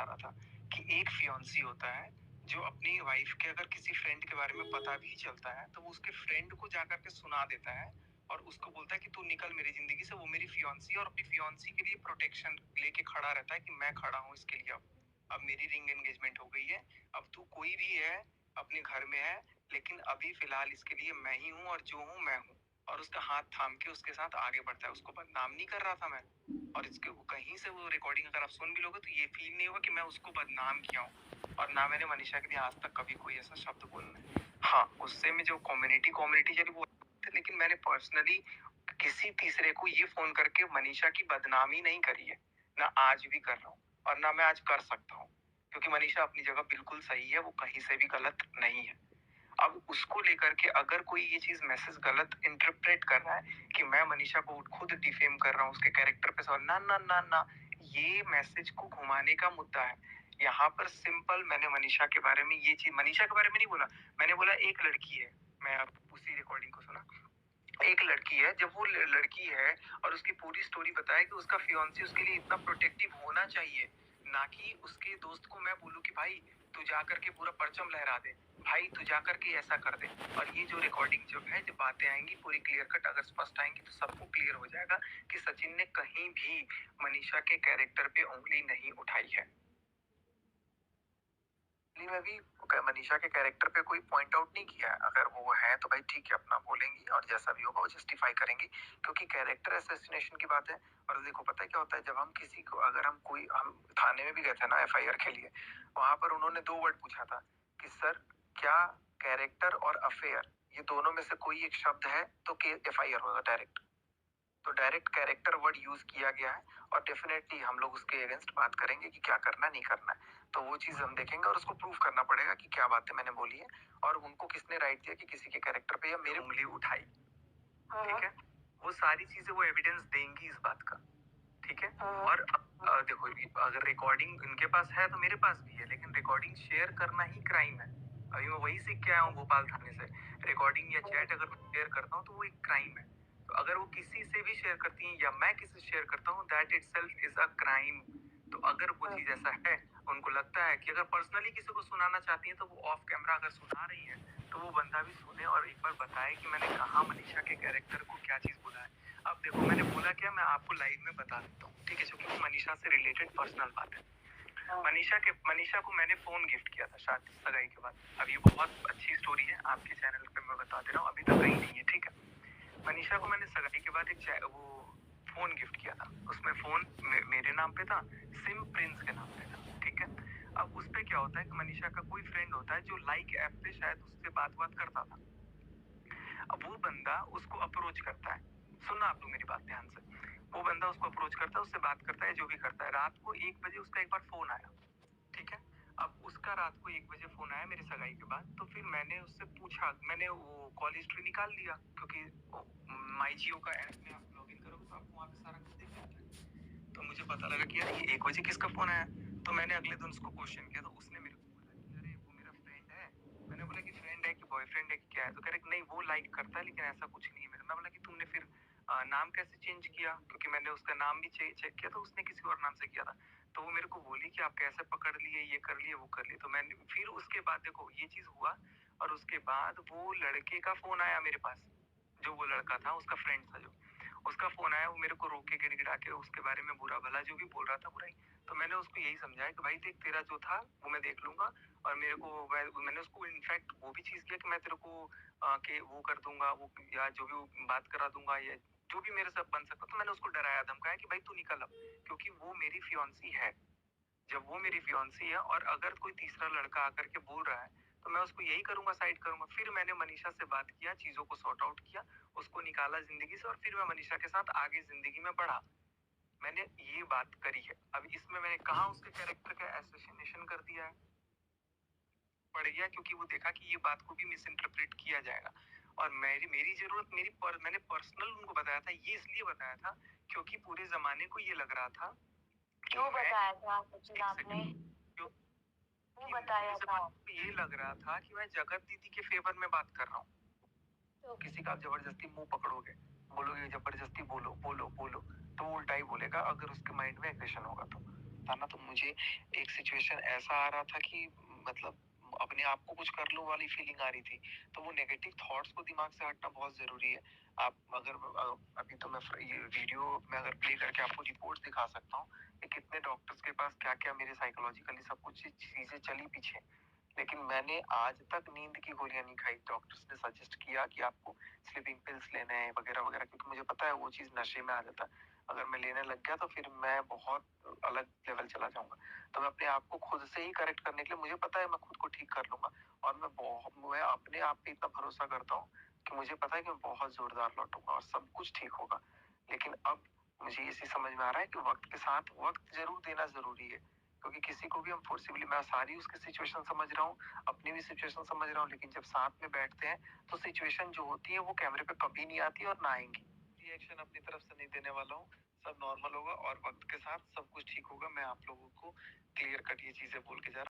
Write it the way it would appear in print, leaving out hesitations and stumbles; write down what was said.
रहा था कि एक फियांसी होता है जो अपनी वाइफ के अगर किसी फ्रेंड के बारे में पता भी चलता है तो वो उसके फ्रेंड को जाकर के सुना देता है और उसको बोलता है कि तू निकल मेरी जिंदगी से, वो मेरी फियांसी, और अपनी फियांसी के लिए प्रोटेक्शन लेके खड़ा रहता है कि मैं खड़ा हूँ इसके लिए। अब मेरी रिंग एंगेजमेंट हो गई है, अब तू कोई भी है अपने घर में है, लेकिन अभी फिलहाल इसके लिए मैं ही हूँ और जो हूँ मैं हूँ। और उसका हाथ थाम के उसके साथ आगे बढ़ता है। उसको बदनाम नहीं कर रहा था मैं, और इसके कहीं से वो रिकॉर्डिंग अगर आप सुन भी लोगे तो ये फील नहीं होगा कि मैं उसको बदनाम किया हूँ। और ना मैंने मनीषा के लिए आज तक कभी कोई ऐसा शब्द बोलना है। हाँ, गुस्से में जो कम्युनिटी चली वो, लेकिन मैंने पर्सनली किसी तीसरे को ये फोन करके मनीषा की बदनामी नहीं करी है, ना आज भी कर रहा हूँ और ना मैं आज कर सकता हूँ, क्योंकि मनीषा अपनी जगह बिल्कुल सही है, वो कहीं से भी गलत नहीं है। अब उसको लेकर के अगर कोई ये चीज मैसेज गलत इंटरप्रेट कर रहा है कि मैं मनीषा को खुद डिफेम कर रहा हूँ उसके कैरेक्टर पे, सवाल ना ना ना ना, ये मैसेज को घुमाने का मुद्दा है यहाँ पर। सिंपल, मैंने मनीषा के बारे में ये चीज, मनीषा के बारे में नहीं बोला, मैंने बोला एक लड़की है। मैं अब उसी रिकॉर्डिंग को सुना, एक लड़की है, जब वो लड़की है और उसकी पूरी स्टोरी बताया कि उसका फियांसी उसके लिए इतना प्रोटेक्टिव होना चाहिए, ना कि उसके दोस्त को मैं बोलूं कि भाई तू जाकर के पूरा परचम लहरा दे, भाई तू जाकर के ऐसा कर दे। और ये जो रिकॉर्डिंग जो है, जब बातें आएंगी पूरी क्लियर कट अगर स्पष्ट आएंगी तो सबको क्लियर हो जाएगा कि सचिन ने कहीं भी मनीषा के कैरेक्टर पे उंगली नहीं उठाई है। में भी मनीषा के कैरेक्टर पे कोई पॉइंट आउट नहीं किया है। अगर वो है तो भाई ठीक है, अपना बोलेंगी और जैसा भी होगा वो जस्टिफाई करेंगी, क्योंकि कैरेक्टर असैसिनेशन की बात है। और देखो पता है क्या होता है, जब हम किसी को, अगर हम थाने में भी गए थे ना एफआईआर के लिए, वहां पर उन्होंने 2 वर्ड पूछा था कि सर क्या कैरेक्टर और अफेयर ये दोनों में से कोई एक शब्द है तो एफआईआर होगा डायरेक्ट। तो डायरेक्ट कैरेक्टर वर्ड यूज किया गया है और डेफिनेटली हम लोग उसके अगेंस्ट बात करेंगे कि क्या करना नहीं करना है। तो वो चीज हम देखेंगे और उसको प्रूव करना पड़ेगा कि क्या बातें मैंने बोली है और उनको किसने राइट दिया कि किसी के कैरेक्टर पे या मेरी उंगली उठाई। ठीक है, वो सारी चीजें वो एविडेंस देंगी इस बात का। ठीक है, और देखो अगर रिकॉर्डिंग इनके पास है तो मेरे पास भी है, लेकिन रिकॉर्डिंग शेयर करना ही क्राइम है। अभी मैं वही सीख के आया हूँ भोपाल थाने से, रिकॉर्डिंग या चैट अगर मैं शेयर करता हूँ तो वो एक क्राइम है। तो अगर वो किसी से भी शेयर करती हैं या मैं किसी से शेयर करता हूँ, that itself is a crime. तो अगर वो चीज ऐसा है, उनको लगता है कि अगर पर्सनली किसी को सुनाना चाहती है तो वो ऑफ कैमरा अगर सुना रही है तो वो बंदा भी सुने और एक बार बताए कि मैंने कहा मनीषा के कैरेक्टर को क्या चीज बोला है। अब देखो मैंने बोला क्या, मैं आपको लाइव में बता देता हूँ, ठीक है, क्योंकि वो मनीषा से रिलेटेड पर्सनल बात है। मनीषा को मैंने फोन गिफ्ट किया था शादी सगाई के बाद। अब ये बहुत अच्छी स्टोरी है, आपके चैनल पे मैं बता दे रहा हूँ, अभी तक कहीं नहीं है। ठीक है, मनीषा को मैंने सगाई के बाद वो फोन गिफ्ट किया था। उसमें फोन मेरे नाम पे था, सिम प्रिंस के नाम पे था। ठीक है, अब उस पे क्या होता है कि मनीषा का कोई फ्रेंड होता है जो लाइक ऐप पे शायद उससे बात करता था। अब वो बंदा उसको अप्रोच करता है, सुनना आप लोग मेरी बात ध्यान से, वो बंदा उसको अप्रोच करता है, उससे बात करता है, जो भी करता है। रात को 1 बजे उसका एक बार फोन आया। ठीक है, अब उसका रात को 1 बजे फोन आया मेरी सगाई के बाद। तो फिर मैंने उससे पूछा, मैंने वो कॉल हिस्ट्री निकाल लिया, क्योंकि माई जियो का ऐप में आप लॉगिन करोगे तो आपको वहाँ पे सारा कुछ दिख जाता है। तो मुझे पता लगा कि यार ये 1 बजे किसका फोन आया। तो मैंने अगले दिन उसको क्वेश्चन किया, तो उसने मेरे को बोला कि अरे वो मेरा फ्रेंड है। मैंने बोला कि फ्रेंड है कि बॉयफ्रेंड है कि क्या है, तो कह रहे नहीं वो लाइक करता है लेकिन ऐसा कुछ नहीं है मेरा। मैं बोला कि तुमने फिर नाम कैसे चेंज किया, क्योंकि मैंने उसका नाम भी चेक किया तो उसने किसी और नाम से किया था। तो वो मेरे को बोली कि आप कैसे पकड़ लिए, ये कर लिए वो कर लिए। तो मैंने फिर उसके बाद देखो ये चीज हुआ, और उसके बाद वो लड़के का फोन आया मेरे पास, जो वो लड़का था उसका फ्रेंड था, जो उसका फोन आया, वो मेरे को रोक के गिड़गिड़ा के उसके बारे में बुरा भला जो भी बोल रहा था बुराई। तो मैंने उसको यही समझाया कि भाई देख तेरा जो था वो मैं देख लूंगा, और मेरे को मैंने उसको इनफैक्ट वो भी चीज किया कि मैं तेरे को के वो कर दूंगा, वो या जो भी बात करा दूंगा, या जो भी मेरे साथ बन सकता। तो मैंने उसको डराया धमकाया कि भाई तू निकल अब, क्योंकि वो मेरी फियांसी है। जब वो मेरी फियांसी है और अगर कोई तीसरा लड़का आकर के बोल रहा है तो मैं उसको यही करूंगा, साइड करूंगा। फिर मैंने मनीषा से बात किया, चीजों को सॉर्ट आउट किया, उसको निकाला जिंदगी से, और फिर मैं मनीषा के साथ आगे जिंदगी में बढ़ा। मैंने ये बात करी है। अब इसमें मैंने कहा उसके कैरेक्टर का एसोसिएशन कर दिया है, पड़ गया, क्योंकि वो देखा कि ये बात को भी मिस इंटरप्रेट किया जाएगा। और मेरी जरूरत मैंने पर्सनल उनको बताया था, ये इसलिए बताया था क्योंकि पूरे जमाने को ये लग रहा था। क्यों बताया था सचिन आपने? क्यों बताया था? ये लग रहा था कि मैं जगत दीदी के फेवर में बात कर रहा हूँ। तो किसी का आप जबरदस्ती मुंह पकड़ोगे, बोलोगे जबरदस्ती बोलो बोलो बोलो, तो वो उल्टा ही बोलेगा अगर उसके माइंड में एग्रेशन होगा तो। था ना, तो मुझे एक सिचुएशन ऐसा आ रहा था कि मतलब अपने आप को कुछ कर लूँ वाली फीलिंग आ रही थी। तो वो नेगेटिव थॉट्स को दिमाग से हटना बहुत ज़रूरी है। आप अगर अभी तो मैं ये वीडियो में अगर प्ले करके आपको रिपोर्ट दिखा सकता हूँ कि कितने डॉक्टर्स के पास क्या-क्या मेरे साइकोलॉजिकली सब कुछ चीज़ें चली पीछे। लेकिन मैंने आज तक नींद की गोलियाँ नहीं खाई। डॉक्टर्स ने सजेस्ट किया कि आपको स्लीपिंग पिल्स लेने हैं वगैरह-वगैरह, क्योंकि मुझे पता है वो चीज़ नशे में आ जाता है। अगर मैं लेने लग गया तो फिर मैं बहुत अलग लेवल चला जाऊँगा। तो मैं अपने आप को खुद से ही करेक्ट करने के लिए, मुझे पता है मैं खुद को ठीक कर लूँगा, और मैं अपने आप पे इतना भरोसा करता हूँ कि मुझे पता है कि मैं बहुत ज़ोरदार लौटूँगा और सब कुछ ठीक होगा। लेकिन अब मुझे ये चीज़ समझ में आ रहा है कि वक़्त के साथ वक़्त ज़रूर देना ज़रूरी है। क्योंकि किसी को भी हम फोर्सिबली, मैं सारी उसकी सिचुएशन समझ रहा हूँ, अपनी भी सिचुएशन समझ रहा हूँ, लेकिन जब साथ में बैठते हैं तो सिचुएशन जो होती है वो कैमरे पे कभी नहीं आती और ना आएंगी। रिएक्शन अपनी तरफ से नहीं देने वाला हूँ। सब नॉर्मल होगा और वक्त के साथ सब कुछ ठीक होगा। मैं आप लोगों को क्लियर कट ये चीजें बोल के जा रहा हूँ।